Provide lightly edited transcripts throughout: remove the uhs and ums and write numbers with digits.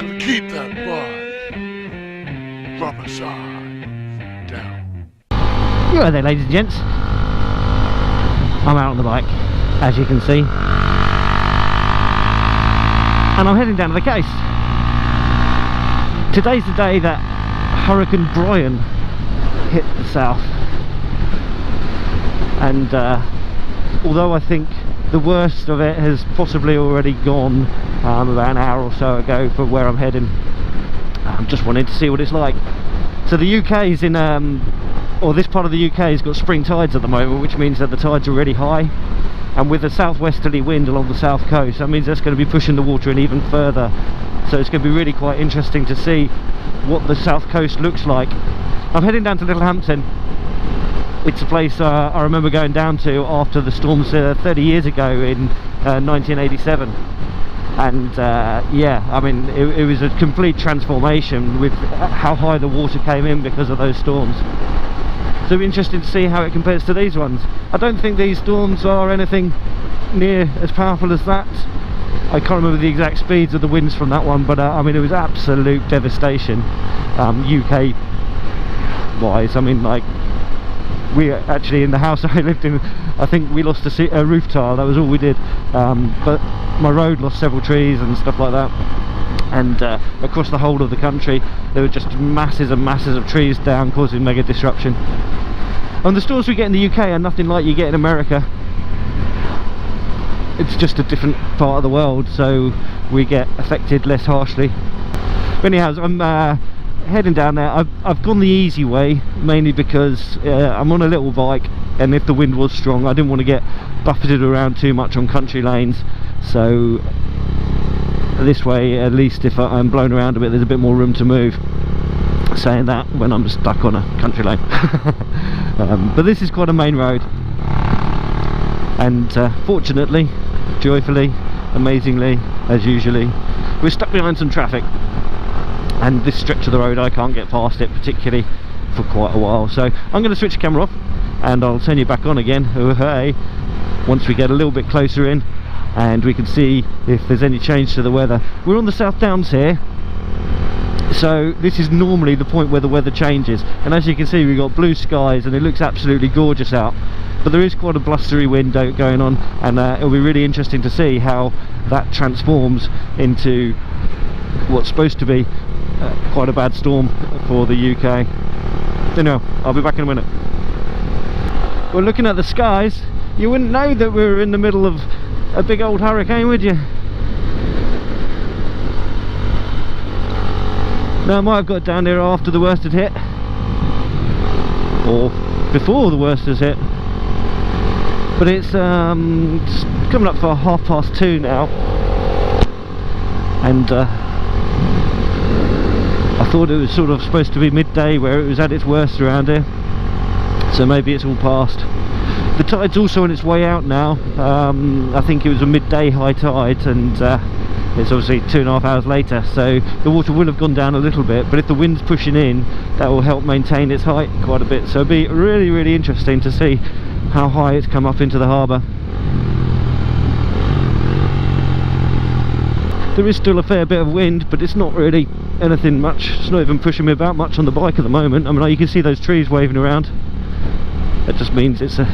Gonna keep that body. Rubber side down. You are there, ladies and gents. I'm out on the bike, as you can see, and I'm heading down to the coast. Today's the day that Hurricane Brian hit the south, and although I think the worst of it has possibly already gone about an hour or so ago from where I'm heading, I'm just wanting to see what it's like. So the UK's in, or this part of the UK has got spring tides at the moment, which means that the tides are really high, and with a southwesterly wind along the south coast, that means that's going to be pushing the water in even further. So it's going to be really quite interesting to see what the south coast looks like. I'm heading down to Littlehampton. It's a place I remember going down to after the storms 30 years ago in 1987. And yeah, I mean, it was a complete transformation with how high the water came in because of those storms. So it'll be interesting to see how it compares to these ones. I don't think these storms are anything near as powerful as that. I can't remember the exact speeds of the winds from that one, but I mean, it was absolute devastation, UK wise. I mean, like, we actually, in the house I lived in, I think we lost a roof tile. That was all we did, but my road lost several trees and stuff like that, and across the whole of the country there were just masses and masses of trees down, causing mega disruption. And the storms we get in the UK are nothing like you get in America. It's just a different part of the world, so we get affected less harshly. But anyhow, I'm heading down there. I've gone the easy way, mainly because I'm on a little bike, and if the wind was strong I didn't want to get buffeted around too much on country lanes. So this way, at least if I'm blown around a bit, there's a bit more room to move. Saying that when I'm stuck on a country lane. But this is quite a main road, and fortunately, joyfully, amazingly, as usually, we're stuck behind some traffic, and this stretch of the road I can't get past it particularly for quite a while. So I'm going to switch the camera off and I'll turn you back on again, hey, once we get a little bit closer in and we can see if there's any change to the weather. We're on the South Downs here, so this is normally the point where the weather changes, and as you can see we've got blue skies and it looks absolutely gorgeous out, but there is quite a blustery wind going on, and it'll be really interesting to see how that transforms into what's supposed to be quite a bad storm for the UK. Anyway, I'll be back in a minute. Well, looking at the skies, you wouldn't know that we were in the middle of a big old hurricane, would you? Now I might have got down here after the worst had hit, or before the worst has hit, but it's coming up for 2:30 now, and I thought it was sort of supposed to be midday where it was at its worst around here, so maybe it's all past. The tide's also on its way out now. I think it was a midday high tide, and it's obviously 2.5 hours later, so the water will have gone down a little bit, but if the wind's pushing in, that will help maintain its height quite a bit. So it'll be really, really interesting to see how high it's come up into the harbour. There is still a fair bit of wind, but it's not really anything much. It's not even pushing me about much on the bike at the moment. I mean, you can see those trees waving around. That just means it's a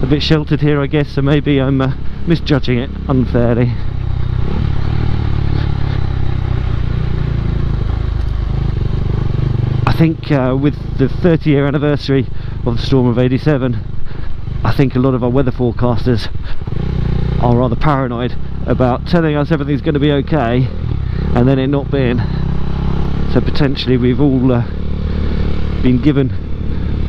bit sheltered here, I guess, so maybe I'm misjudging it unfairly. I think with the 30-year anniversary of the storm of '87, I think a lot of our weather forecasters are rather paranoid about telling us everything's going to be okay and then it not being. So potentially we've all been given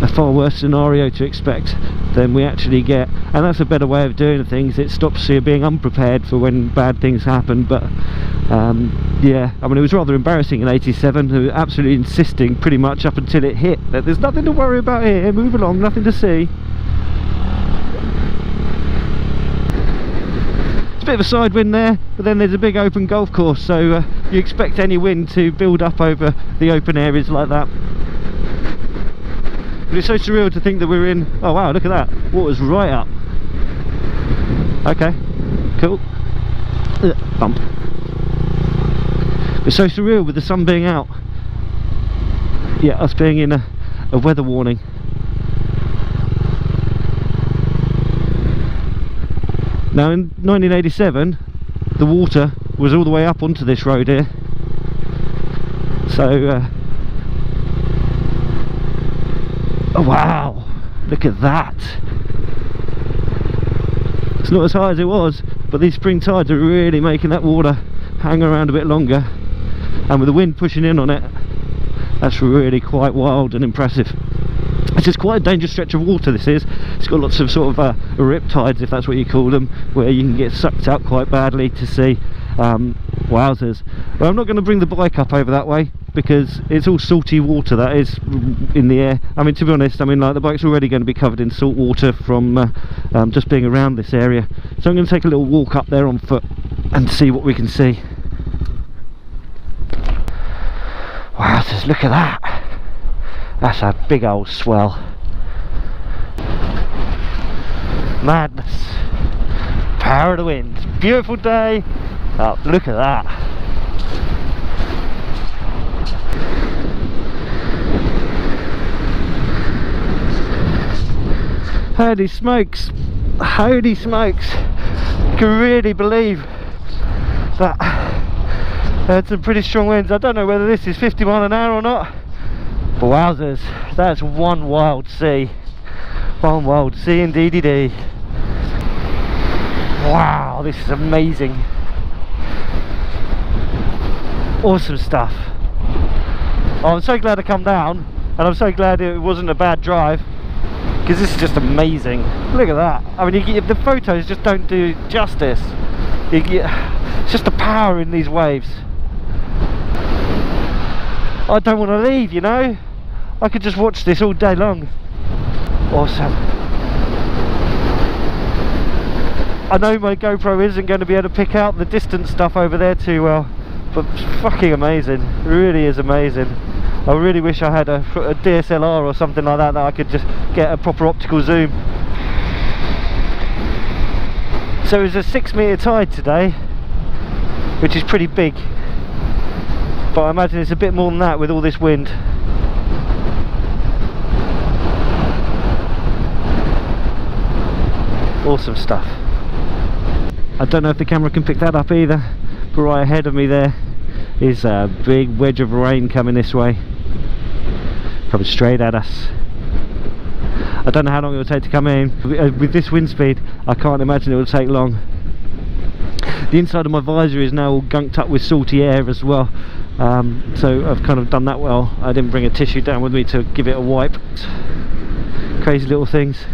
a far worse scenario to expect than we actually get, and that's a better way of doing things. It stops you being unprepared for when bad things happen. But yeah, I mean, it was rather embarrassing in '87. They were absolutely insisting pretty much up until it hit that there's nothing to worry about here, move along, nothing to see. It's a bit of a side wind there, but then there's a big open golf course, so you expect any wind to build up over the open areas like that. But it's so surreal to think that we're in, oh wow, look at that, water's right up. Okay, cool. Bump. It's so surreal with the sun being out. Yeah, us being in a weather warning. Now in 1987 the water was all the way up onto this road here, so oh wow, look at that. It's not as high as it was, but these spring tides are really making that water hang around a bit longer, and with the wind pushing in on it, that's really quite wild and impressive. It's just quite a dangerous stretch of water, this is. It's got lots of sort of rip tides, if that's what you call them, where you can get sucked out quite badly to sea. Wowzers. But I'm not going to bring the bike up over that way, because it's all salty water that is in the air. I mean, to be honest, I mean, like, the bike's already going to be covered in salt water from just being around this area. So I'm going to take a little walk up there on foot and see what we can see. Wowzers, look at that. That's a big old swell. Madness. Power of the wind. Beautiful day. Oh, look at that. Holy smokes. Holy smokes. I can really believe that I had some pretty strong winds. I don't know whether this is 50 mile an hour or not. But wowzers, that's one wild sea. One wild sea indeedy. Wow, this is amazing. Awesome stuff. Oh, I'm so glad I come down, and I'm so glad it wasn't a bad drive, because this is just amazing. Look at that. I mean, the photos just don't do justice. It's just the power in these waves. I don't want to leave, you know. I could just watch this all day long. Awesome. I know my GoPro isn't going to be able to pick out the distance stuff over there too well, but it's fucking amazing. It really is amazing. I really wish I had a DSLR or something like that I could just get a proper optical zoom. So it was a 6 metre tide today, which is pretty big. But I imagine it's a bit more than that with all this wind. Awesome stuff. I don't know if the camera can pick that up either, but right ahead of me there is a big wedge of rain coming this way, coming straight at us. I don't know how long it will take to come in. With this wind speed, I can't imagine it will take long. The inside of my visor is now all gunked up with salty air as well, so I've kind of done that well. I didn't bring a tissue down with me to give it a wipe. Crazy little things.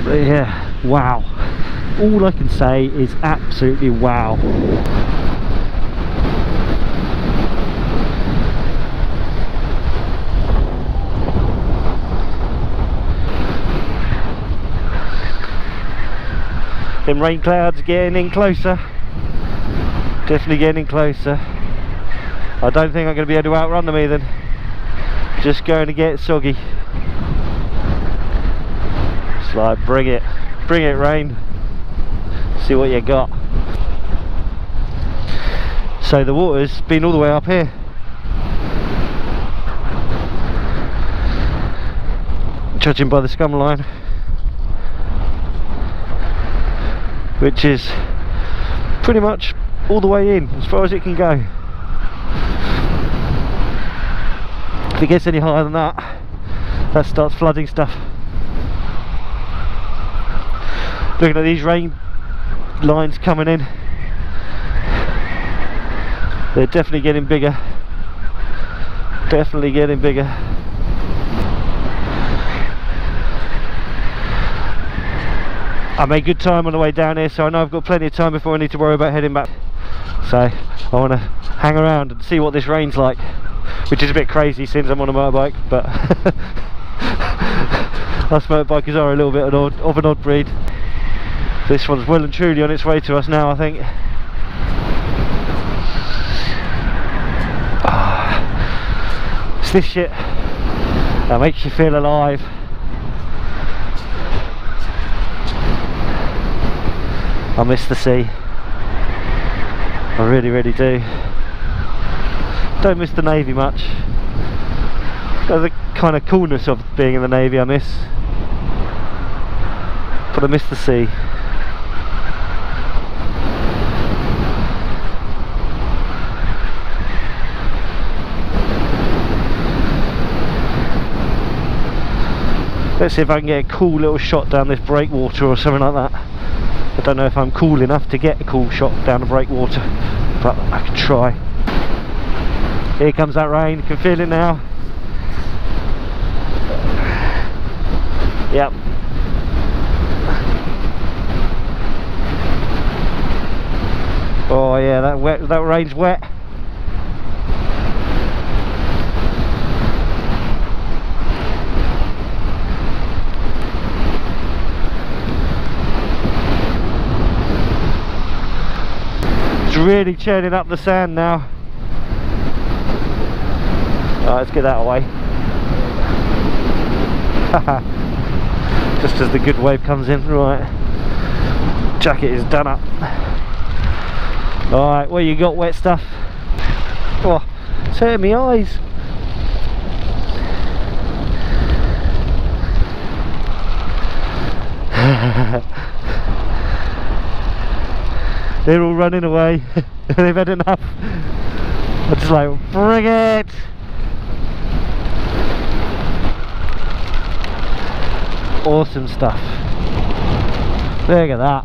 But yeah, wow. All I can say is absolutely wow. Them rain clouds getting in closer. Definitely getting closer. I don't think I'm going to be able to outrun them either. Just going to get soggy. It's like, bring it rain. See what you got. So the water's been all the way up here. Judging by the scum line, which is pretty much all the way in, as far as it can go. If it gets any higher than that, that starts flooding stuff. Looking at these rain lines coming in, they're definitely getting bigger. Definitely getting bigger. I made good time on the way down here, so I know I've got plenty of time before I need to worry about heading back. So I want to hang around and see what this rain's like, which is a bit crazy since I'm on a motorbike, but us motorbikers are a little bit of an odd breed. This one's well and truly on its way to us now, I think. It's this shit that makes you feel alive. I miss the sea. I really, really do. Don't miss the Navy much. The kind of coolness of being in the Navy I miss, but I miss the sea. Let's see if I can get a cool little shot down this breakwater or something like that. I don't know if I'm cool enough to get a cool shot down the breakwater, but I can try. Here comes that rain, you can feel it now. Yep. Oh yeah, that rain's wet. It's really churning up the sand now. Alright, let's get that away. Just as the good wave comes in. Right, jacket is done up. Alright, what you got, wet stuff? Oh, it's hurting my eyes. They're all running away. They've had enough. I'm just like, bring it! Awesome stuff. Look at that.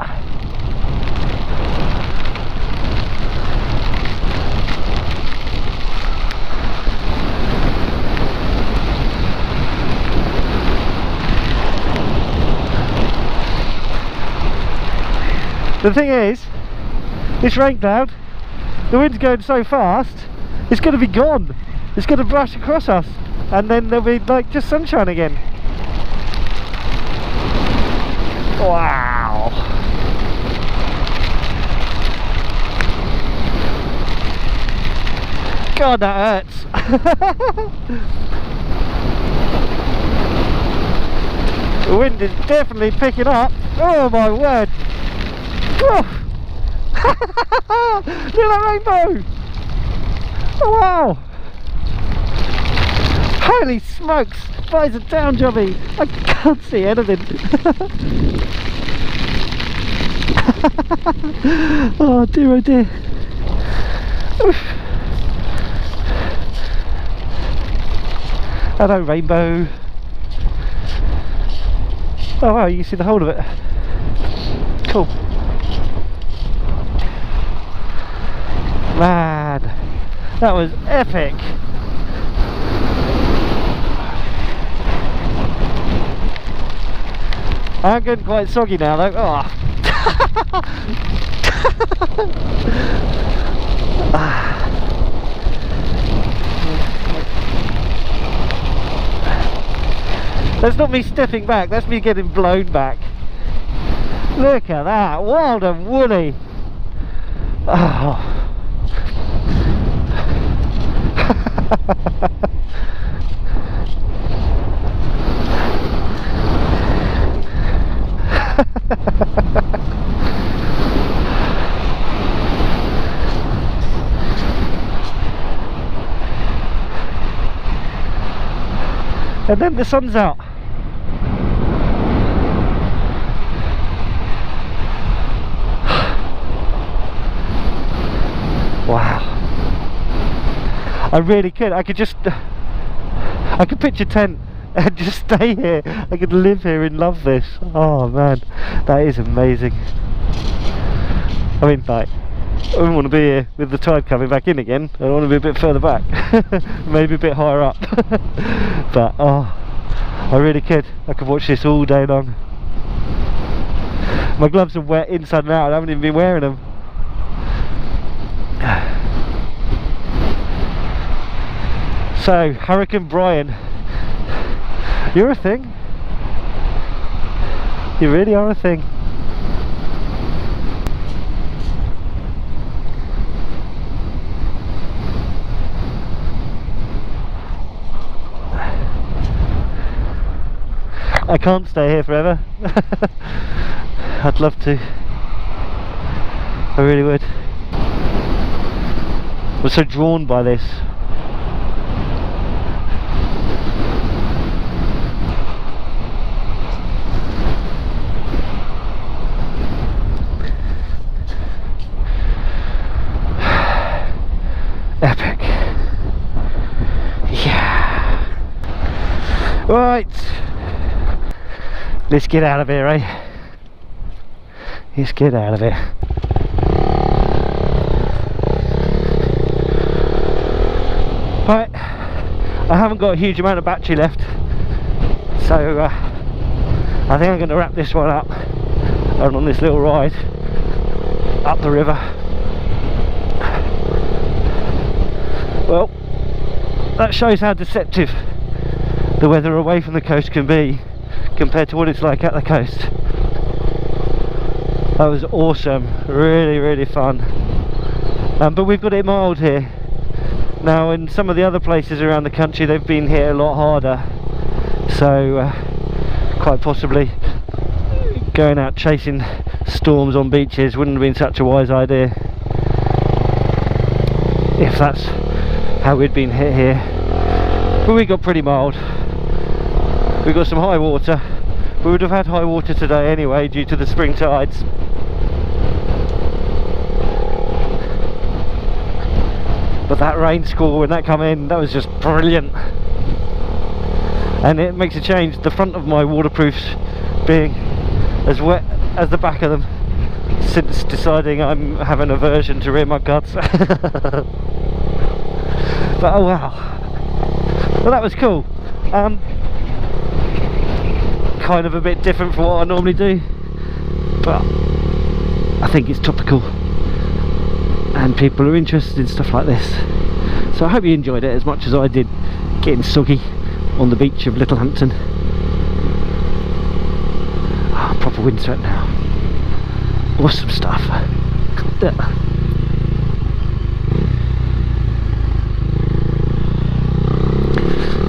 The thing is, this rain cloud, the wind's going so fast, it's going to be gone. It's going to brush across us, and then there'll be like just sunshine again. Wow. God, that hurts. The wind is definitely picking up. Oh my word. Oh. Look at that rainbow. Oh wow. Holy smokes. Visor down, Jobby. I can't see anything. Oh dear, oh dear. Oof. Hello, rainbow. Oh wow, you can see the whole of it. Cool. Man, that was epic. I'm getting quite soggy now though. Oh. That's not me stepping back, that's me getting blown back. Look at that, wild and woolly. Oh. And then the sun's out. Wow. I really could. I could pitch a tent and just stay here. I could live here and love this. Oh man, that is amazing. I mean, like, I wouldn't want to be here with the tide coming back in again. I want to be a bit further back. Maybe a bit higher up. But oh, I really could. I could watch this all day long. My gloves are wet inside and out. I haven't even been wearing them. So, Hurricane Brian, you're a thing. You really are a thing. I can't stay here forever. I'd love to. I really would. was so drawn by this. Epic. Yeah. Right. Let's get out of here, eh? Let's get out of here. Right. I haven't got a huge amount of battery left, so I think I'm going to wrap this one up on this little ride up the river. Well, that shows how deceptive the weather away from the coast can be compared to what it's like at the coast. That was awesome, really fun. But we've got it mild here. Now in some of the other places around the country they've been hit a lot harder, so quite possibly going out chasing storms on beaches wouldn't have been such a wise idea if that's how we'd been hit here. But we got pretty mild. We got some high water. We would have had high water today anyway due to the spring tides. But that rain squall when that come in, that was just brilliant. And it makes a change, the front of my waterproofs being as wet as the back of them, since deciding I'm having an aversion to rear mud guards. But oh wow, well that was cool. Kind of a bit different from what I normally do, but I think it's topical and people are interested in stuff like this, so I hope you enjoyed it as much as I did getting soggy on the beach of Littlehampton. Oh, proper windswept now. Awesome stuff.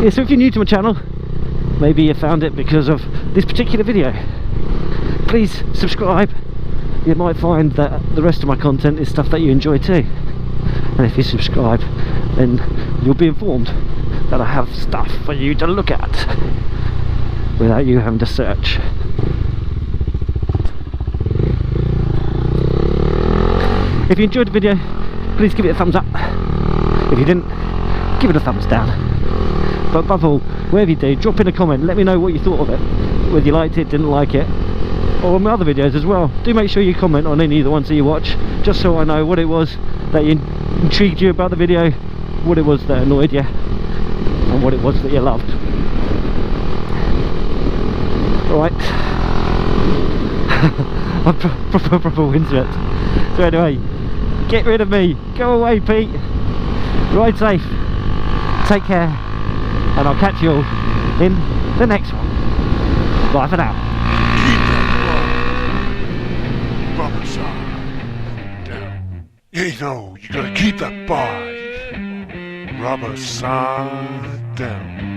Yeah, so if you're new to my channel, maybe you found it because of this particular video, please subscribe. You might find that the rest of my content is stuff that you enjoy too, and if you subscribe then you'll be informed that I have stuff for you to look at without you having to search. If you enjoyed the video, please give it a thumbs up. If you didn't, give it a thumbs down. But above all, wherever you do, drop in a comment, let me know what you thought of it, whether you liked it, didn't like it, or on my other videos as well. Do make sure you comment on any of the ones that you watch, just so I know what it was that intrigued you about the video, what it was that annoyed you, and what it was that you loved. Alright. I'm proper windswept. So anyway, get rid of me, go away Pete, ride safe, take care, and I'll catch you all in the next one. Bye for now. Keep that bar. Rubber side down. You know, you gotta keep that bar. Rubber side down.